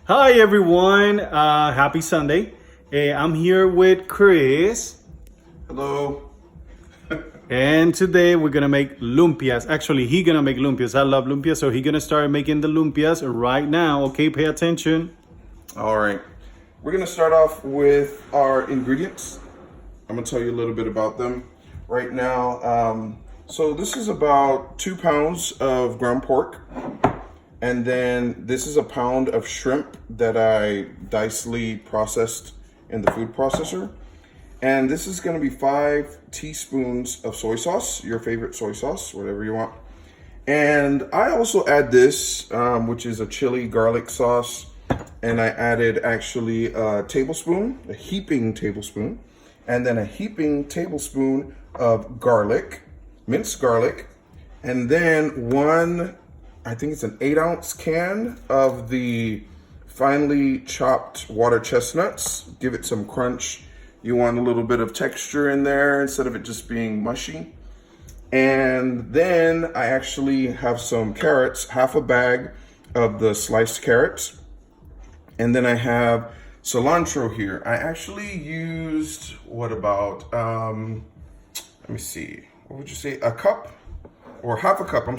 Hi everyone, happy Sunday. I'm here with Chris, Hello. and today we're gonna make lumpias. Actually, he gonna make lumpias. I love lumpias, so he gonna start making the lumpias right now. Okay, pay attention. All right. We're going to start off with our ingredients. I'm going to tell you a little bit about them right now. So this is about 2 pounds of ground pork. And then this is a pound of shrimp that I dicely processed in the food processor. And this is going to be 5 teaspoons of soy sauce, your favorite soy sauce, whatever you want. And I also add this, which is a chili garlic sauce. And I added actually a tablespoon, a heaping tablespoon, and then a heaping tablespoon of garlic, minced garlic, and then I think it's an 8-ounce can of the finely chopped water chestnuts. Give it some crunch. You want a little bit of texture in there instead of it just being mushy. And then I actually have some carrots, half a bag of the sliced carrots. And then I have cilantro here. I actually used, let me see, what would you say? A cup or half a cup of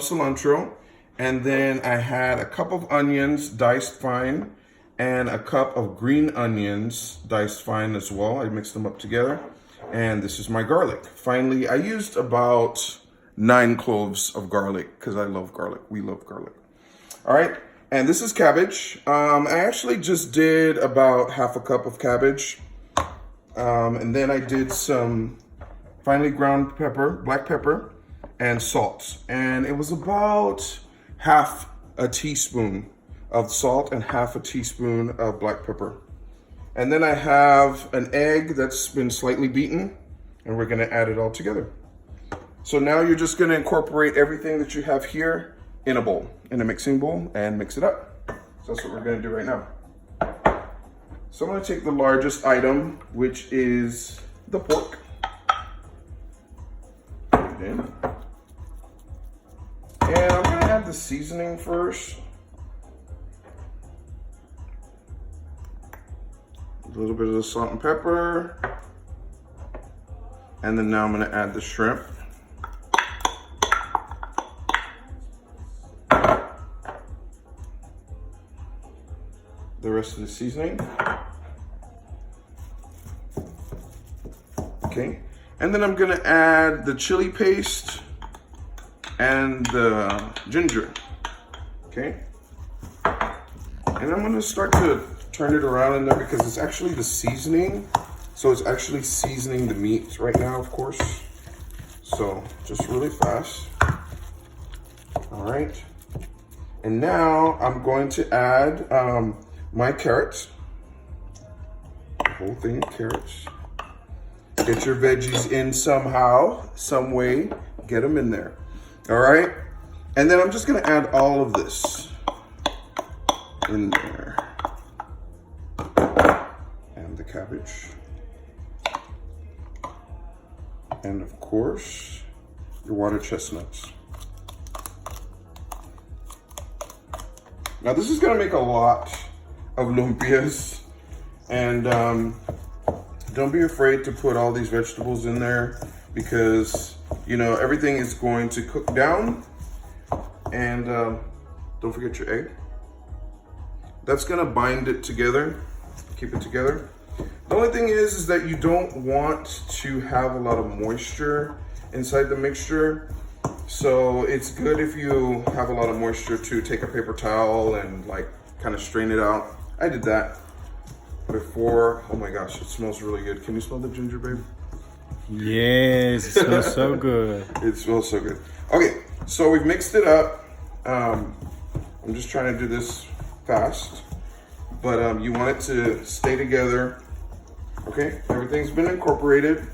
cilantro. And then I had a cup of onions diced fine and a cup of green onions diced fine as well. I mixed them up together. And this is my garlic. Finally, I used about 9 cloves of garlic because I love garlic. We love garlic. All right. And this is cabbage. I actually just did about half a cup of cabbage. And then I did some finely ground pepper, black pepper, and salt. And it was about half a teaspoon of salt and half a teaspoon of black pepper. And then I have an egg that's been slightly beaten, and we're gonna add it all together. So now you're just gonna incorporate everything that you have here in a bowl, in a mixing bowl, and mix it up. So that's what we're gonna do right now. So I'm gonna take the largest item, which is the pork. Put it in. And I'm gonna add the seasoning first. A little bit of the salt and pepper. And then now I'm gonna add the shrimp. The rest of the seasoning. Okay, and then I'm gonna add the chili paste and the ginger. Okay, and I'm gonna start to turn it around in there because it's actually the seasoning. So it's actually seasoning the meat right now, of course. So just really fast. All right, and now I'm going to add my carrots, the whole thing of carrots. Get your veggies in somehow, some way, get them in there. All right, and then I'm just gonna add all of this in there. And the cabbage. And of course, your water chestnuts. Now this is gonna make a lot of lumpias, and don't be afraid to put all these vegetables in there because you know everything is going to cook down. And don't forget your egg. That's gonna bind it together, keep it together. The only thing is that you don't want to have a lot of moisture inside the mixture. So it's good if you have a lot of moisture to take a paper towel and like kind of strain it out. I did that before. Oh my gosh, it smells really good. Can you smell the ginger, babe? Yes, it smells so good. It smells so good. Okay, so we've mixed it up. I'm just trying to do this fast, but you want it to stay together. Okay, everything's been incorporated.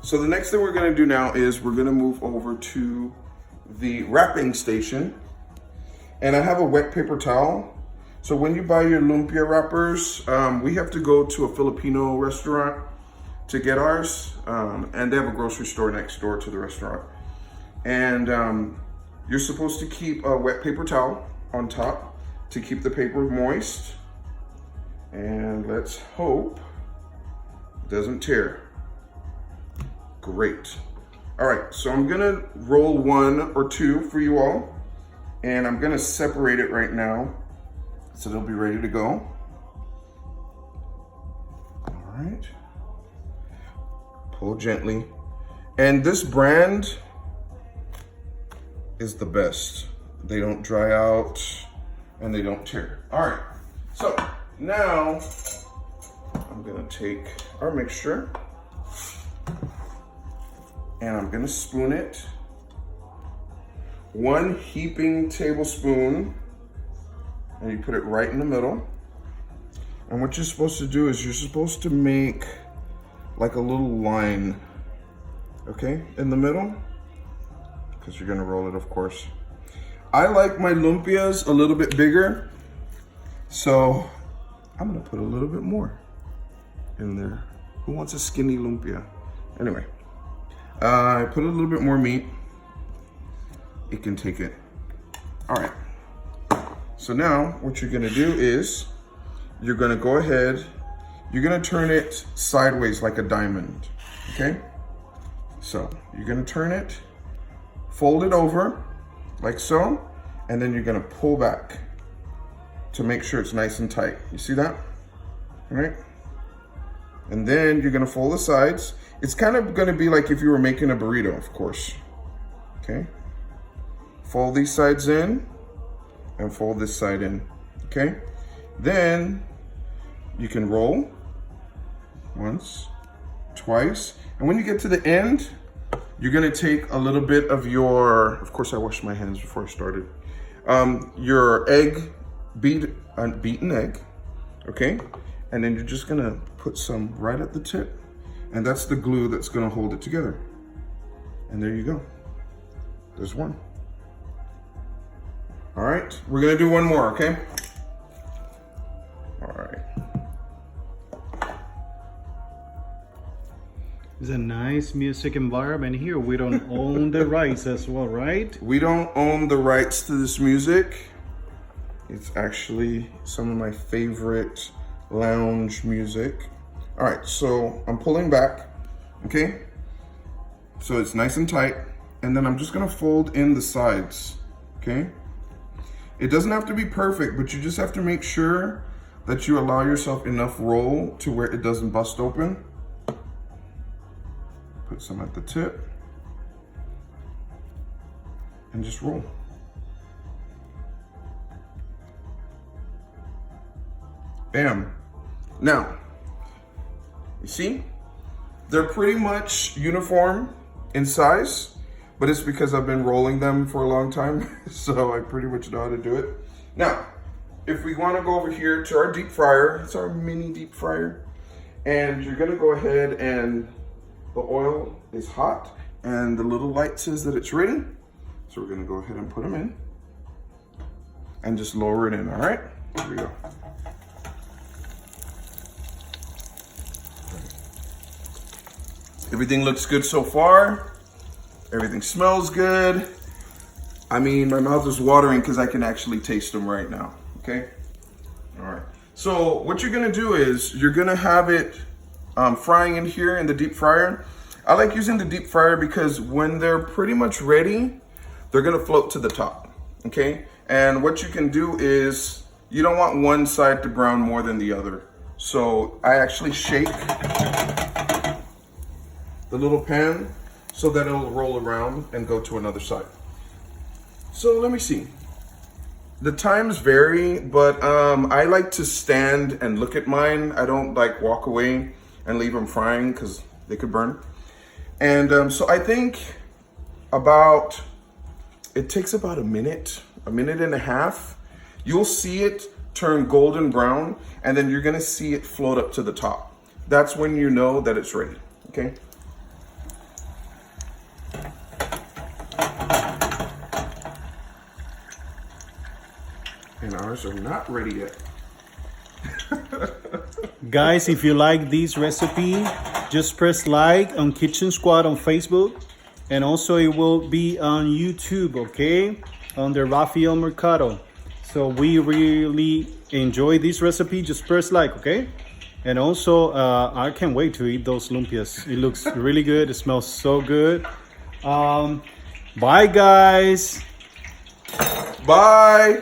So the next thing we're gonna do now is we're gonna move over to the wrapping station. And I have a wet paper towel. So when you buy your lumpia wrappers, we have to go to a Filipino restaurant to get ours. And they have a grocery store next door to the restaurant. And you're supposed to keep a wet paper towel on top to keep the paper moist. And let's hope it doesn't tear. Great. All right, so I'm gonna roll 1 or 2 for you all, and I'm gonna separate it right now so they'll be ready to go. All right. Pull gently. And this brand is the best. They don't dry out and they don't tear. All right, so now I'm gonna take our mixture and I'm gonna spoon it. 1 heaping tablespoon, and you put it right in the middle. And what you're supposed to do is you're supposed to make like a little line, okay, in the middle, because you're gonna roll it, of course. I like my lumpias a little bit bigger, so I'm gonna put a little bit more in there. Who wants a skinny lumpia? Anyway, I put a little bit more meat. It can take it. All right, so now what you're gonna do is you're gonna go ahead, you're gonna turn it sideways like a diamond, okay? So you're gonna turn it, fold it over like so, and then you're gonna pull back to make sure it's nice and tight. You see that? All right? And then you're gonna fold the sides. It's kind of gonna be like if you were making a burrito, of course. Okay? Fold these sides in and fold this side in, okay? Then you can roll once, twice, and when you get to the end, you're gonna take a little bit of your, of course I washed my hands before I started, your egg, beaten egg, okay? And then you're just gonna put some right at the tip, and that's the glue that's gonna hold it together. And there you go. There's one. All right, we're gonna do one more, okay? All right. It's a nice music environment here. We don't own the rights as well, right? We don't own the rights to this music. It's actually some of my favorite lounge music. All right, so I'm pulling back, okay? So it's nice and tight. And then I'm just gonna fold in the sides, okay? It doesn't have to be perfect, but you just have to make sure that you allow yourself enough roll to where it doesn't bust open. Put some at the tip and just roll. Bam. Now, you see, they're pretty much uniform in size, but it's because I've been rolling them for a long time, so I pretty much know how to do it. Now, if we want to go over here to our deep fryer, it's our mini deep fryer, and you're gonna go ahead and the oil is hot and the little light says that it's ready. So we're gonna go ahead and put them in and just lower it in, all right? Here we go. Everything looks good so far. Everything smells good. I mean, my mouth is watering because I can actually taste them right now, okay? All right, so what you're gonna do is you're gonna have it frying in here in the deep fryer. I like using the deep fryer because when they're pretty much ready, they're gonna float to the top, okay? And what you can do is, you don't want one side to brown more than the other. So I actually shake the little pan so that it'll roll around and go to another side. So let me see. The times vary, but I like to stand and look at mine. I don't like walk away and leave them frying because they could burn. And so I think it takes about a minute and a half. You'll see it turn golden brown, and then you're gonna see it float up to the top. That's when you know that it's ready, okay? And ours are not ready yet. Guys, if you like this recipe, just press like on Kitchen Squad on Facebook, and also it will be on YouTube, okay? Under Rafael Mercado. So we really enjoy this recipe. Just press like, okay? And also, I can't wait to eat those lumpias. It looks really good. It smells so good. Bye, guys. Bye.